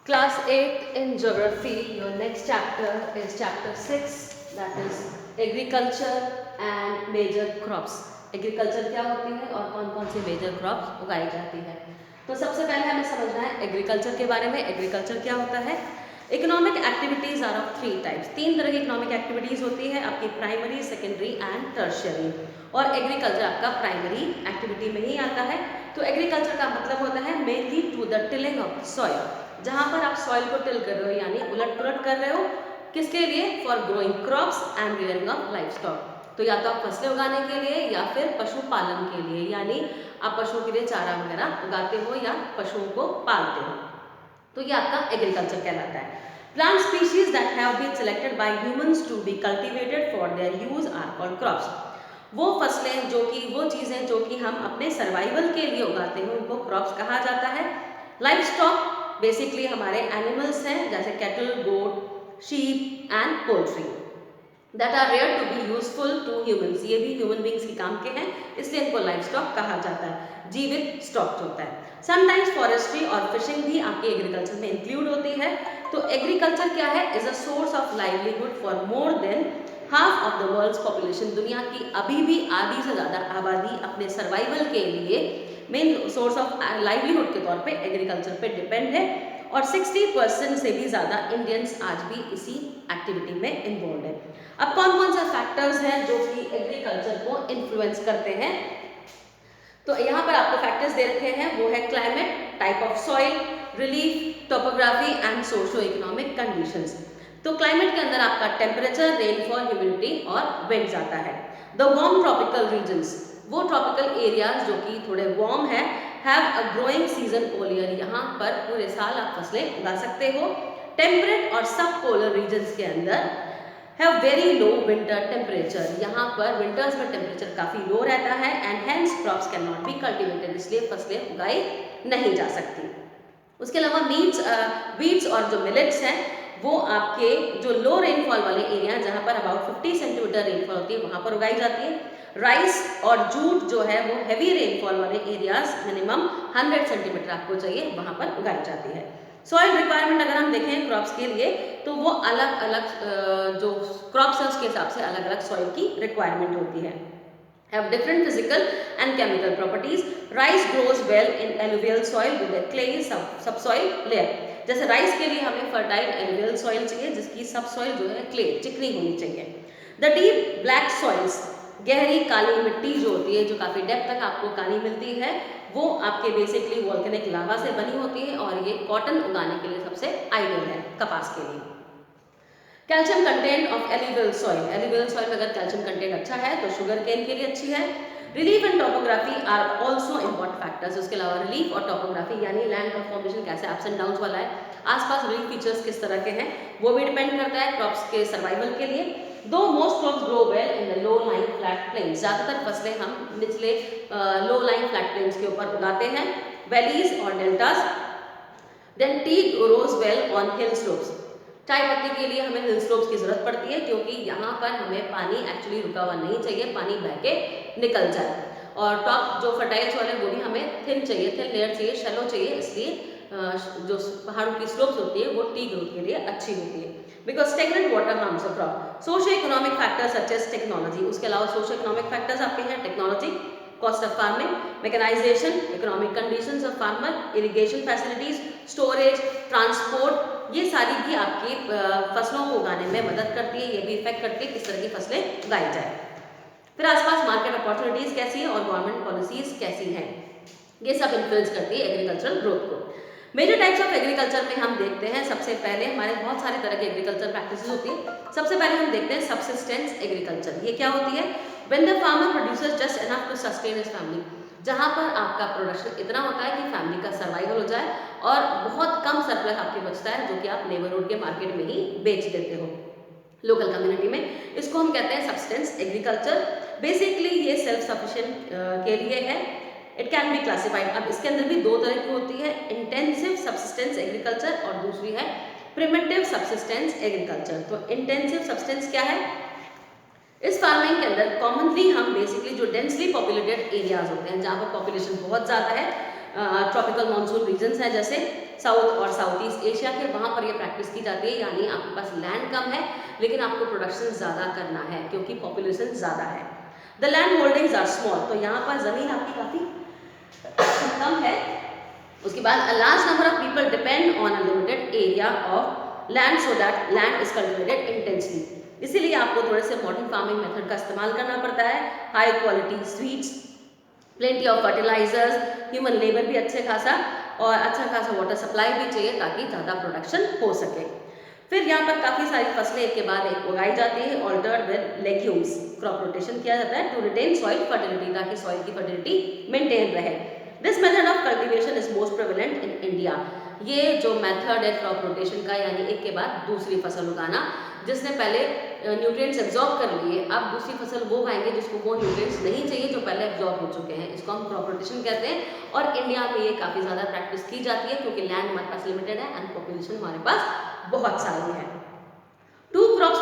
Class 8 in geography, your next chapter is chapter 6, that is agriculture and major crops. Agriculture क्या होती है और कौन कौन सी मेजर क्रॉप्स उगाई जाती है। तो सबसे पहले हमें समझना है एग्रीकल्चर के बारे में। एग्रीकल्चर क्या होता है? Economic activities are of three types. तीन तरह की इकोनॉमिक एक्टिविटीज़ होती है आपकी, प्राइमरी, सेकेंडरी एंड टर्शियरी। और एग्रीकल्चर आपका प्राइमरी एक्टिविटी में ही आता है। तो एग्रीकल्चर का मतलब होता है mainly to the tilling of soil, जहाँ पर आप सॉइल को टिल कर रहे हो यानी उलट पुलट कर रहे हो। किसके लिए? For growing crops and rearing of life stock. तो या तो आप फसलें उगाने के लिए या फिर पशुपालन के लिए, यानी आप पशुओं के लिए चारा वगैरह उगाते हो या पशुओं को पालते हो। तो ये आपका एग्रीकल्चर कहलाता है। Plant species that have been selected by humans to be cultivated for their use are called crops. वो फसलें जो कि वो चीज़ें जो कि हम अपने सर्वाइवल के लिए उगाते हैं उनको क्रॉप्स कहा जाता है। लाइफ स्टॉक बेसिकली हमारे एनिमल्स हैं, जैसे cattle, goat, sheep and poultry that are rear to be useful to humans. ये भी ह्यूमन बींग्स के काम के हैं, इसलिए इनको लाइफ स्टॉक कहा जाता है। जीवित स्टॉक होता है। समटाइम्स फॉरेस्ट्री और फिशिंग भी आपके एग्रीकल्चर में इंक्लूड होती है। तो एग्रीकल्चर क्या है? Is a source of livelihood for more than half of the world's population. दुनिया की अभी भी आधी से ज़्यादा आबादी अपने सर्वाइवल के लिए मेन सोर्स ऑफ लाइवलीहुड के तौर पे एग्रीकल्चर पे डिपेंड है। और 60% से भी ज़्यादा इंडियंस आज भी इसी एक्टिविटी में इन्वॉल्व है। अब कौन कौन से फैक्टर्स हैं जो कि एग्रीकल्चर को इन्फ्लुएंस करते हैं? तो यहाँ पर आपको फैक्टर्स दे रखे हैं, वो है climate, type of soil, relief, topography and socio economic conditions. तो क्लाइमेट के अंदर आपका टेम्परेचर, रेनफॉल, ह्यूमिडिटी और विंड्स आता है। द वार्म ट्रॉपिकल रीजन्स, वो ट्रॉपिकल एरियाज जो कि थोड़े वार्म है, have a growing season all year, यहाँ पर पूरे साल आप फसलें उगा सकते हो। टेम्परेट और सब पोलर रीजन्स के अंदर have very low winter temperature, यहाँ पर विंटर्स में टेम्परेचर काफ़ी लो रहता है and hence crops can not be cultivated, इसलिए फसलें उगाई नहीं जा सकती। उसके अलावा वीट्स और जो मिलेट्स हैं वो आपके जो लो रेनफॉल वाले एरिया जहाँ पर अबाउट 50 सेंटीमीटर रेनफॉल होती है वहाँ पर उगाई जाती है। राइस और जूट जो है वो हैवी रेनफॉल वाले एरियाज मिनिमम 100 सेंटीमीटर आपको चाहिए वहाँ पर उगाई जाती है। सॉइल रिक्वायरमेंट अगर हम देखें क्रॉप्स के लिए तो वो अलग अलग जो क्रॉप्स है उसके हिसाब से अलग अलग सॉइल की रिक्वायरमेंट होती है। Have different physical and chemical properties. Rice grows well in alluvial soil with a clay subsoil layer. जैसे राइस के लिए हमें फर्टाइल एलुवियल सॉइल चाहिए जिसकी सब सॉइल जो है क्ले, चिकनी होनी चाहिए। द डीप ब्लैक सॉइल्स, गहरी काली मिट्टी जो होती है, जो काफ़ी डेप्थ तक आपको काली मिलती है, वो आपके बेसिकली वॉल्केनिक लावा से बनी होती है और ये कॉटन उगाने के लिए सबसे आइडियल है, कपास के लिए। Calcium content of alluvial soil, alluvial soil में अगर कैल्शियम कंटेंट अच्छा है तो शुगर केन के लिए अच्छी है। Relief and topography are also important factors. उसके अलावा रिलीफ और टोपोग्राफी यानी लैंड फॉर्मेशन कैसे अप्स एंड डाउन्स वाला है, आसपास रिलीफ फीचर्स किस तरह के हैं, वो भी डिपेंड करता है क्रॉप्स के सर्वाइवल के लिए। Though most crops grow well in the low line flat plains, ज़्यादातर फसलें हम निचले लो लाइन फ्लैट प्लेन्स के ऊपर उगाते हैं, वैलीज और deltas. Then tea grows well on hill slopes, चाय पत्ती के लिए हमें हिल स्लोप्स की ज़रूरत पड़ती है क्योंकि यहाँ पर हमें पानी एक्चुअली रुका हुआ नहीं चाहिए, पानी बह के निकल जाए। और टॉप जो फर्टाइल सॉइल है वो भी हमें थिन चाहिए, थिन लेयर चाहिए, शैलो चाहिए, इसलिए जो पहाड़ों की स्लोप्स होती है वो टी ग्रोथ के लिए अच्छी होती है। Because stagnant water harms a crop. Socio economic factors such as technology, उसके अलावा सोशो इकोनॉमिक फैक्टर्स आपके हैं technology, cost of farming, mechanisation, economic conditions of farmer, irrigation facilities, storage, transport, ये सारी भी आपकी फसलों को उगाने में मदद करती है, ये भी इफेक्ट करती है किस तरह की फसलें उगाई जाए। फिर आसपास मार्केट अपॉर्चुनिटीज़ कैसी है और गवर्नमेंट पॉलिसीज़ कैसी हैं, ये सब इन्फ्लुएंस करती है एग्रीकल्चरल ग्रोथ को। मेजर टाइप्स ऑफ एग्रीकल्चर में हम देखते हैं, सबसे पहले हमारे बहुत सारे तरह के एग्रीकल्चर प्रैक्टिसेस होती है। सबसे पहले हम देखते हैं सबसिस्टेंस एग्रीकल्चर। ये क्या होती है? When the farmer produces just enough to sustain his family, जहाँ पर आपका प्रोडक्शन इतना होता है कि फैमिली का सर्वाइवल हो जाए और बहुत कम सरप्लस आपके बचता है जो कि आप नेबरहुड के मार्केट में ही बेच देते हो लोकल कम्युनिटी में। इसको हम कहते हैं सबसिस्टेंस एग्रीकल्चर। बेसिकली ये सेल्फ सफिशिएंट के लिए है। इट कैन बी क्लासिफाइड, अब इसके अंदर भी दो तरह की होती है, इंटेंसिव सबसिस्टेंस एग्रीकल्चर और दूसरी है प्रिमिटिव सबसिस्टेंस एग्रीकल्चर। तो इंटेंसिव सबसिस्टेंस क्या है? इस फार्मिंग के अंदर कॉमनली हम बेसिकली जो डेंसली पॉपुलेटेड एरियाज होते हैं जहाँ पर पॉपुलेशन बहुत ज़्यादा है ट्रॉपिकल मानसून रीजन्स हैं जैसे साउथ और साउथ ईस्ट एशिया के, वहाँ पर ये प्रैक्टिस की जाती है। यानी आपके पास लैंड कम है लेकिन आपको प्रोडक्शन ज़्यादा करना है क्योंकि पॉपुलेशन ज़्यादा है। The land holdings are small, तो यहाँ पर ज़मीन आपकी काफ़ी कम है। उसके बाद a large number of people depend on a limited area of land so that land is cultivated intensely. इसीलिए आपको थोड़े से मॉडर्न फार्मिंग मेथड का इस्तेमाल करना पड़ता है। High quality seeds, plenty of fertilisers, human labour भी अच्छे खासा और अच्छा खासा वाटर सप्लाई भी चाहिए ताकि ज़्यादा प्रोडक्शन हो सके। फिर यहाँ पर काफ़ी सारी फसलें एक के बाद एक उगाई जाती है। Altered with legumes, crop rotation किया जाता है टू रिटेन सॉइल फर्टिलिटी, ताकि सॉइल की फर्टिलिटी मेंटेन रहे। This method of cultivation is most prevalent in India. ये जो मेथड है क्रॉप रोटेशन का, यानी एक के बाद दूसरी फसल उगाना, जिसने पहले न्यूट्रिएंट्स एब्जॉर्ब कर लिए, अब दूसरी फसल वो उगाएंगे जिसको वो न्यूट्रिएंट्स नहीं चाहिए जो पहले एब्जॉर्ब हो चुके हैं। इसको हम क्रॉप रोटेशन कहते हैं और इंडिया में ये काफ़ी ज़्यादा प्रैक्टिस की जाती है क्योंकि लैंड हमारे पास लिमिटेड है एंड पॉपुलेशन हमारे पास बहुत सारी है। Two crops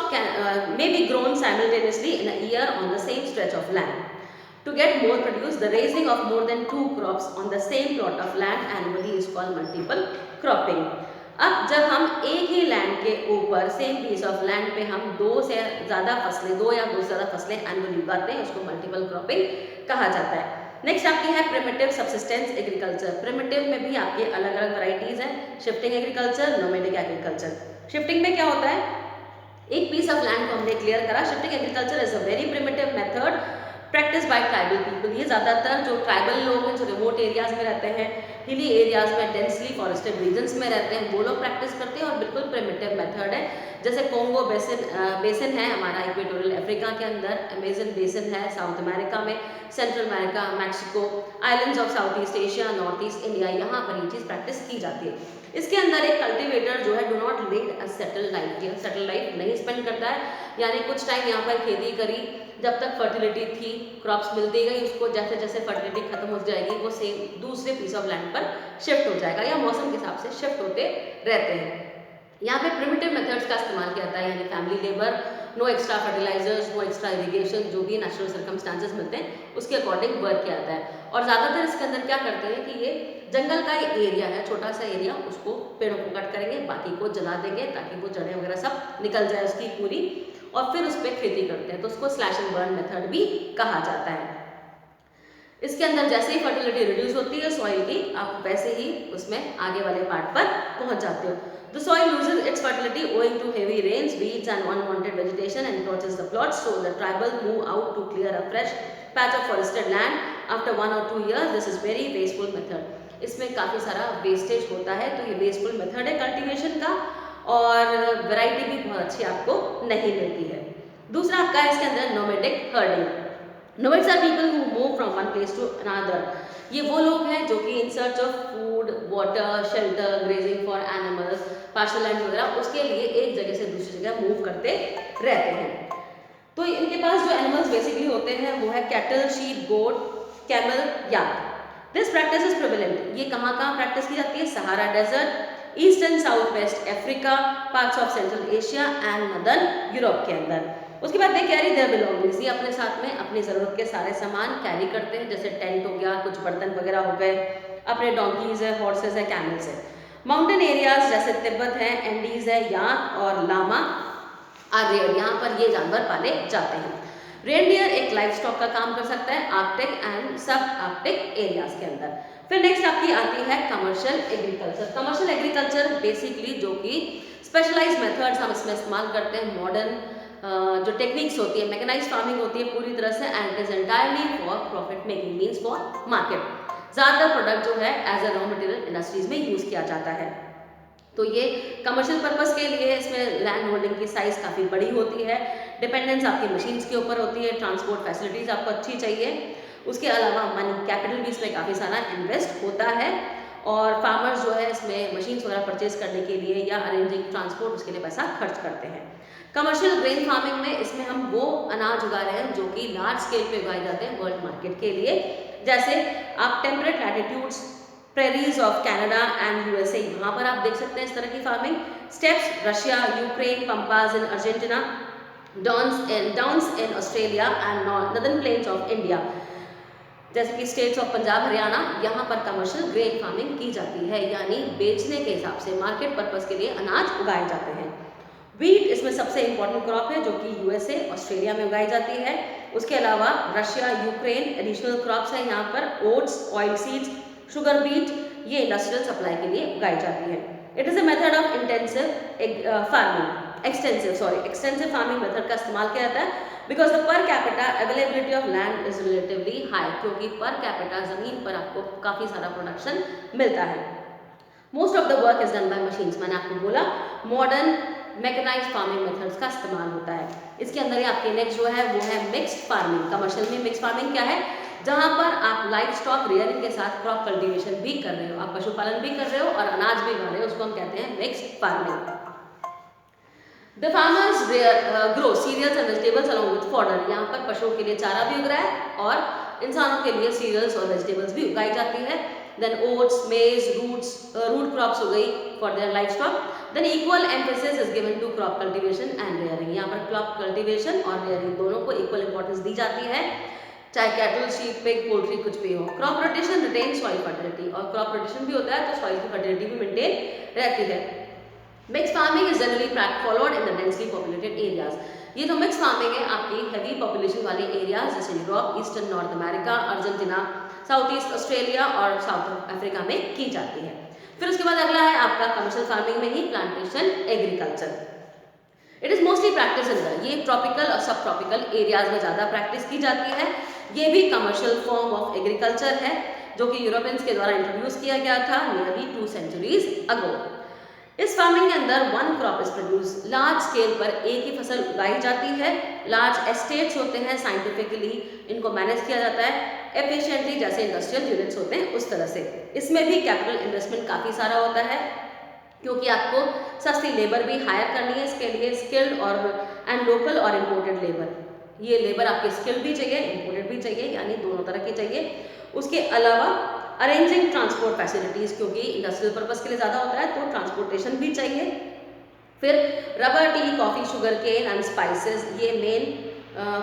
may be grown simultaneously in a year on the same stretch of land. To get more produce, the raising of more than two crops on the same plot of land annually is called multiple cropping. अब जब हम एक ही land के ऊपर same piece of land पे हम दो या दो से ज़्यादा फसलें एनुअली उगाते हैं, उसको मल्टीपल क्रॉपिंग कहा जाता है। नेक्स्ट आपकी है प्रिमिटिव सबसिस्टेंस एग्रीकल्चर। प्रिमिटिव में भी आपके अलग अलग वैरायटीज़ हैं, shifting agriculture, nomadic agriculture. Shifting में क्या होता है, एक पीस ऑफ लैंड को हमने क्लियर करा। Shifting agriculture is a very primitive method practice by tribal people. ये ज़्यादातर जो ट्राइबल लोग हैं, जो रिमोट एरियाज में रहते हैं, हिली एरियाज में, डेंसली फॉरेस्टेड रीजन्स में रहते हैं, वो लोग प्रैक्टिस करते हैं और बिल्कुल प्रिमिटिव मेथड है। जैसे कोंगो बेसिन है हमारा इक्वेटोरियल अफ्रीका के अंदर, अमेजन बेसिन है साउथ अमेरिका में, central America, Mexico, islands of south east Asia, north east India, यहाँ पर ये चीज़ प्रैक्टिस की जाती है। इसके अंदर एक कल्टीवेटर जो है do not lead a settle life, यह सेटल लाइफ नहीं स्पेंड करता है। यानी कुछ टाइम यहाँ पर खेती करी, जब तक फर्टिलिटी थी, क्रॉप्स मिलती गई, उसको जैसे जैसे फर्टिलिटी खत्म हो जाएगी वो सेम दूसरे पीस ऑफ लैंड पर शिफ्ट हो जाएगा या मौसम के हिसाब से शिफ्ट होते रहते हैं। यहाँ पे प्रिमिटिव मेथड्स का इस्तेमाल किया जाता है, यानी family labour, no extra fertilisers, no extra irrigation, जो भी नेचुरल सर्कमस्टांसेस मिलते हैं उसके अकॉर्डिंग वर्क किया जाता है। और ज़्यादातर इसके अंदर क्या करते हैं कि ये जंगल का ही एरिया है, छोटा सा एरिया, उसको पेड़ों को कट करेंगे, बाकी को जला देंगे ताकि वो जड़ें वगैरह सब निकल जाए उसकी पूरी, और फिर उस पर खेती करते हैं, तो उसको स्लैश एंड बर्न मेथड भी कहा जाता है। इसके अंदर जैसे ही फर्टिलिटी रिड्यूस होती है सॉइल की, आप वैसे ही उसमें आगे वाले पार्ट पर पहुंच जाते हो। The soil loses its fertility owing to heavy rains, weeds and unwanted vegetation and encroaches the plots, so the tribal move out to clear a fresh patch of forested land after 1 or 2 years. This is very wasteful method. इसमें काफ़ी सारा wastage होता है, तो ये wasteful method है cultivation का और वैरायटी भी बहुत अच्छी आपको नहीं मिलती है। दूसरा आपका है इसके अंदर nomadic herding. Nomads are people who move from one place to another. ये वो लोग हैं जो कि in search of food, water, shelter, grazing for animals, pasture land वगैरह, उसके लिए एक जगह से दूसरी जगह मूव करते रहते हैं। तो इनके पास जो एनिमल्स बेसिकली होते हैं वो है cattle, sheep, goat, camel, yak. This practice is prevalent. ये कहाँ प्रैक्टिस की जाती है, Sahara desert, east and south west Africa, parts of central Asia and northern Europe के अंदर। उसके बाद दे कैरी देयर बिलोंगिंग्स, ये अपने साथ में अपनी ज़रूरत के सारे सामान कैरी करते हैं, जैसे टेंट हो गया, कुछ बर्तन वगैरह हो गए, अपने डोंकीज है, हॉर्सेस है, कैमल्स है। माउंटेन एरियाज जैसे तिब्बत है, एंडीज है, याक और लामा आर रेयर, यहाँ पर ये जानवर पाले जाते हैं। रेनडियर एक लाइफ स्टॉक का काम कर सकता है आर्कटिक एंड सब आर्कटिक एरियाज के अंदर। फिर नेक्स्ट आपकी आती है commercial agriculture. Commercial agriculture basically जो कि स्पेशलाइज्ड मेथड्स हम इसमें इस्तेमाल करते हैं, मॉडर्न जो टेक्निक्स होती है, मैकेनाइज्ड फार्मिंग होती है पूरी तरह से, and it is entirely for profit making, means for market. ज़्यादातर प्रोडक्ट जो है as a raw material industries में यूज़ किया जाता है। तो ये कमर्शियल पर्पस के लिए, इसमें लैंड होल्डिंग की साइज़ काफ़ी बड़ी होती है, डिपेंडेंस आपकी मशीन्स के ऊपर होती है, ट्रांसपोर्ट फैसिलिटीज़ आपको अच्छी चाहिए, उसके अलावा मनी कैपिटल भी इसमें काफ़ी सारा इन्वेस्ट होता है, और फार्मर्स जो है इसमें मशीन्स वगैरह परचेज करने के लिए या अरेंजिंग ट्रांसपोर्ट उसके लिए पैसा खर्च करते हैं। कमर्शियल ग्रेन फार्मिंग में इसमें हम वो अनाज उगा रहे हैं जो कि लार्ज स्केल पे उगाए जाते हैं वर्ल्ड मार्केट के लिए, जैसे आप temperate latitudes, prairies of Canada and USA, वहाँ पर आप देख सकते हैं इस तरह की farming. Steppes Russia, Ukraine, pampas in Argentina, downs in Australia and northern plains of India. जैसे कि स्टेट्स ऑफ पंजाब, हरियाणा, यहाँ पर कमर्शियल ग्रेन फार्मिंग की जाती है, यानी बेचने के हिसाब से मार्केट पर्पस के लिए अनाज उगाए जाते हैं। वीट इसमें सबसे इंपॉर्टेंट क्रॉप है, जो कि यूएसए, ऑस्ट्रेलिया में उगाई जाती है। उसके अलावा रशिया, यूक्रेन एडिशनल क्रॉप्स है यहाँ पर। Oats, oil seeds, sugar beet, ये इंडस्ट्रियल सप्लाई के लिए उगाई जाती है। It is a method of extensive farming method का इस्तेमाल किया जाता है because the per capita availability of land is relatively high, क्योंकि पर कैपिटा ज़मीन पर आपको काफ़ी सारा प्रोडक्शन मिलता है। Most of the work is done by machines, मैंने आपको बोला मॉडर्न मैकेनाइज्ड फार्मिंग मेथड्स का इस्तेमाल होता है। इसके अंदर ही आपके नेक्स्ट जो है वो है मिक्स्ड फार्मिंग। कमर्शियल में मिक्स्ड फार्मिंग क्या है? जहाँ पर आप लाइफ स्टॉक रियरिंग के साथ क्रॉप कल्टीवेशन भी कर रहे हो, आप पशुपालन भी कर रहे हो और अनाज भी उगा रहे हो, उसको हम कहते हैं mixed farming. The farmers grow cereals and vegetables along with fodder, यहाँ पर पशुओं के लिए चारा भी उग रहा है और इंसानों के लिए सीरियल्स और वेजिटेबल्स भी उगाई जाती है। Then oats, maize, root crops हो गई for their livestock. Then equal emphasis is given to crop cultivation and rearing, यहाँ पर क्रॉप कल्टीवेशन और रेयरिंग दोनों को इक्वल इंपॉर्टेंस दी जाती है, चाहे कैटल, शीप, पिग, पोल्ट्री कुछ भी हो। Crop rotation retain soil fertility, और क्रॉप रोटेशन भी होता है तो सॉइल की फर्टिलिटी भी मेंटेन रहती है। Mix farming is generally followed in the densely populated areas, ये जो मिक्स फार्मिंग है आपकी हैवी पॉपुलेशन वाले एरियाज जैसे Europe, eastern north America, Argentina, south east Australia और साउथ अफ्रीका में की जाती है। फिर उसके बाद अगला है आपका कमर्शियल फार्मिंग में ही plantation agriculture. It is mostly practice in the, ये ट्रॉपिकल और सब ट्रॉपिकल एरियाज में ज़्यादा प्रैक्टिस की जाती है। ये भी कमर्शियल फॉर्म ऑफ एग्रीकल्चर है जो कि यूरोपियंस के द्वारा इंट्रोड्यूस किया गया था नियरली 2 centuries अगो। इस फार्मिंग के अंदर one crop is produce, large scale पर एक ही फसल उगाई जाती है। लार्ज एस्टेट्स होते हैं, साइंटिफिकली इनको मैनेज किया जाता है एफिशिएंटली, जैसे इंडस्ट्रियल यूनिट्स होते हैं उस तरह से। इसमें भी कैपिटल इन्वेस्टमेंट काफ़ी सारा होता है क्योंकि आपको सस्ती लेबर भी हायर करनी है, इसके लिए स्किल्ड और एंड लोकल और इम्पोर्टेड लेबर, ये लेबर आपकी स्किल्ड भी चाहिए, इम्पोर्टेड भी चाहिए, यानी दोनों तरह की चाहिए। उसके अलावा अरेंजिंग ट्रांसपोर्ट फैसिलिटीज़, क्योंकि इंडस्ट्रियल पर्पस के लिए ज़्यादा होता है तो ट्रांसपोर्टेशन भी चाहिए। फिर rubber, tea, coffee, sugar cane and spices, ये मेन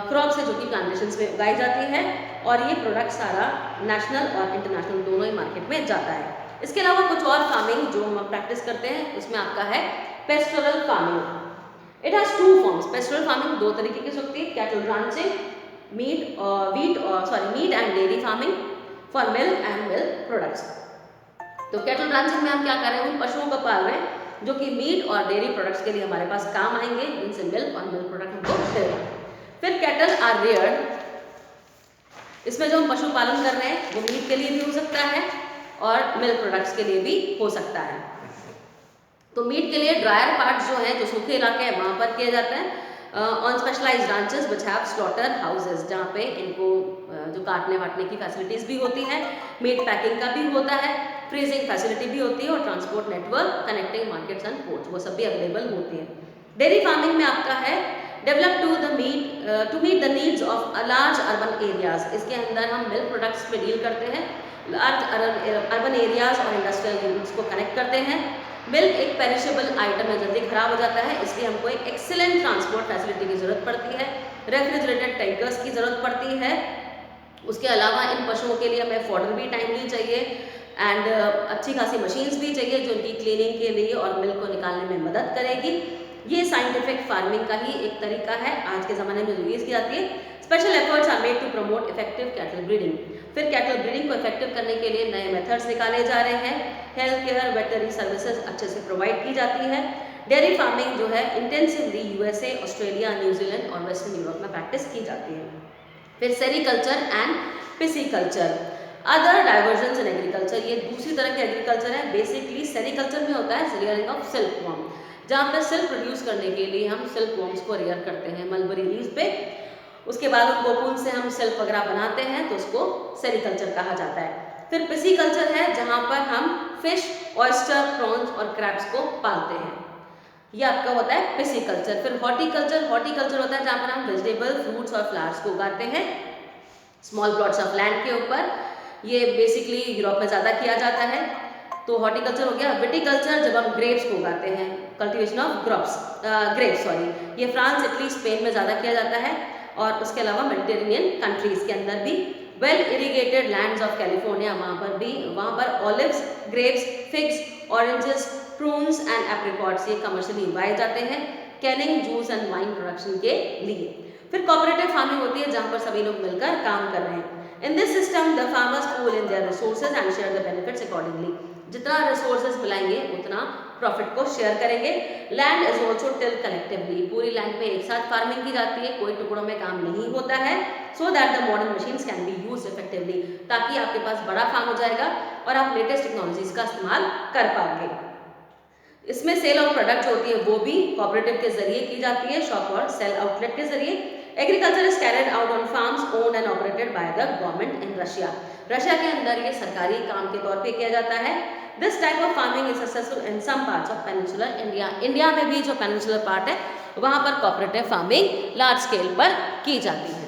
क्रॉप्स है जो कि प्लांटेशंस में उगाई जाती है और ये प्रोडक्ट सारा नेशनल और इंटरनेशनल दोनों ही मार्केट में जाता है। इसके अलावा कुछ और फार्मिंग जो हम प्रैक्टिस करते हैं उसमें आपका है pastoral farming. It has 2 forms। Pastoral farming 2 तरीके की होती है, cattle ranching, meat and dairy farming for milk and milk products. तो कैटल रांचिंग में हम क्या कर रहे हैं, उन पशुओं को पाल रहे हैं जो कि मीट और डेयरी प्रोडक्ट्स के लिए हमारे पास काम आएंगे, इनसे मिल्क और मिल्क प्रोडक्ट हमको मिलेगा। फिर कैटल आर रेयर्ड, इसमें जो हम पशुपालन कर रहे हैं वो मीट के लिए भी हो सकता है और मिल्क प्रोडक्ट्स के लिए भी हो सकता है। तो मीट के लिए ड्रायर पार्ट्स जो हैं, जो सूखे इलाके हैं वहाँ पर किया जाता है on specialised ranches which have slaughter houses, जहाँ पे इनको जो काटने वाटने की फैसिलिटीज़ भी होती हैं, मीट पैकिंग का भी होता है, फ्रीजिंग फैसिलिटी भी होती है और transport network connecting markets and ports, वो सब भी अवेलेबल होती है। डेयरी फार्मिंग में आपका है develop to meet the needs of large urban areas, इसके अंदर हम मिल्क प्रोडक्ट्स पे डील करते हैं, लार्ज अर्बन एरियाज और इंडस्ट्रियल यूनिट्स को कनेक्ट करते हैं। मिल्क एक पेरिशेबल आइटम है, जल्दी खराब हो जाता है, इसलिए हमको एक एक्सीलेंट ट्रांसपोर्ट फैसिलिटी की ज़रूरत पड़ती है, रेफ्रिजरेटेड टैंकर्स की ज़रूरत पड़ती है। उसके अलावा इन पशुओं के लिए हमें फॉडर भी टाइमली चाहिए एंड अच्छी खासी मशीन्स भी चाहिए जो उनकी क्लीनिंग के लिए और मिल्क को निकालने में मदद करेगी। ये साइंटिफिक फार्मिंग का ही एक तरीका है आज के ज़माने में जो यूज़ की जाती है। Special efforts are made to promote effective cattle breeding, फिर कैटल ब्रीडिंग को इफेक्टिव करने के लिए नए मेथड्स निकाले जा रहे हैं, हेल्थ केयर वेटनरी सर्विसेज अच्छे से प्रोवाइड की जाती है। डेयरी फार्मिंग जो है इंटेंसिवली यूएसए, ऑस्ट्रेलिया, न्यूजीलैंड और वेस्टर्न यूरोप में प्रैक्टिस की जाती है। फिर sericulture and pisciculture, other divergence in agriculture, ये दूसरी तरह के एग्रीकल्चर है। बेसिकली सेरिकल्चर में होता है रियरिंग ऑफ सिल्क वॉर्म, जहाँ पर सिल्क प्रोड्यूस करने के लिए हम सिल्क वॉर्म्स को रियर करते हैं मलबरी लीव्स पे, उसके बाद उन कोकून से हम सिल्क वगैरह बनाते हैं तो उसको सेरिकल्चर कहा जाता है। फिर पिसिकल्चर है जहाँ पर हम फिश, ऑयस्टर, प्रॉन्स और क्रैब्स को पालते हैं, ये आपका होता है पिसिकल्चर। फिर हॉर्टिकल्चर, हॉर्टिकल्चर होता है जहाँ पर हम वेजिटेबल, फ्रूट्स और फ्लावर्स को उगाते हैं स्मॉल प्लॉट्स ऑफ लैंड के ऊपर, ये बेसिकली यूरोप में ज़्यादा किया जाता है। तो हॉर्टिकल्चर हो गया। विटिकल्चर जब हम ग्रेप्स को उगाते हैं, कल्टीवेशन ऑफ ग्रेप्स, ये फ्रांस, इटली, स्पेन में ज़्यादा किया जाता है और उसके अलावा मेडिटेरेनियन कंट्रीज़ के अंदर भी well irrigated lands of California, वहाँ पर olives, grapes, figs, oranges, prunes and apricots ये कमर्शियली उगाए जाते हैं Canning, juice and wine production के लिए। फिर कोऑपरेटिव फार्मिंग होती है जहाँ पर सभी लोग मिलकर काम कर रहे हैं। In this system the farmers pool in their resources and share the benefits accordingly. जितना रिसोर्सेज मिलाएंगे उतना प्रॉफिट को शेयर करेंगे। Land is also till collectively, पूरी लैंड पे एक साथ फार्मिंग की जाती है, कोई टुकड़ों में काम नहीं होता है। So that the modern machines can be used effectively, ताकि आपके पास बड़ा फार्म हो जाएगा और आप लेटेस्ट टेक्नोलॉजीज का इस्तेमाल कर पाओगे। इसमें सेल ऑफ प्रोडक्ट होती है वो भी कोऑपरेटिव के जरिए की जाती है, शॉप और सेल आउटलेट के जरिए। Agriculture is carried out on farms owned and operated by the government in Russia. Russia के अंदर ये सरकारी काम के तौर पे किया जाता है। This type of farming is successful in some parts of peninsular India. India में भी जो पेनिनसुलर पार्ट है वहाँ पर कोऑपरेटिव फार्मिंग लार्ज स्केल पर की जाती है।